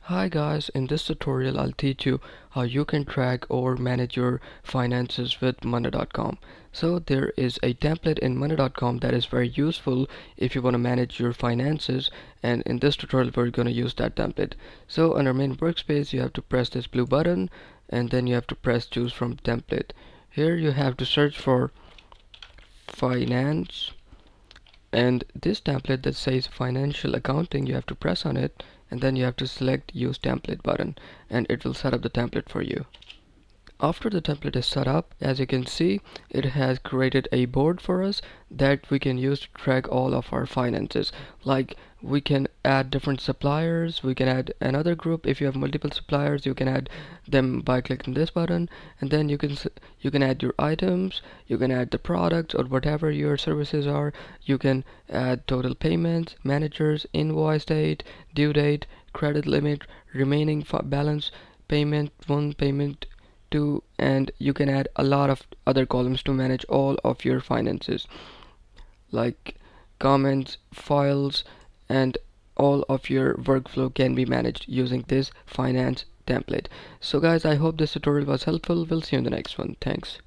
Hi guys, in this tutorial I'll teach you how you can track or manage your finances with monday.com. So there is a template in monday.com that is very useful if you want to manage your finances, and in this tutorial we're going to use that template. So under main workspace you have to press this blue button and then you have to press choose from template. Here you have to search for finance, and this template that says financial accounting, you have to press on it and then you have to select use template button and it will set up the template for you. After the template is set up, as you can see, it has created a board for us that we can use to track all of our finances. Like, we can add different suppliers, we can add another group. If you have multiple suppliers, you can add them by clicking this button, and then you can add your items, you can add the products or whatever your services are. You can add total payments, managers, invoice date, due date, credit limit, remaining balance, payment 1, payment 2, and you can add a lot of other columns to manage all of your finances, like comments, files, and all of your workflow can be managed using this finance template. So guys, I hope this tutorial was helpful. We'll see you in the next one. Thanks.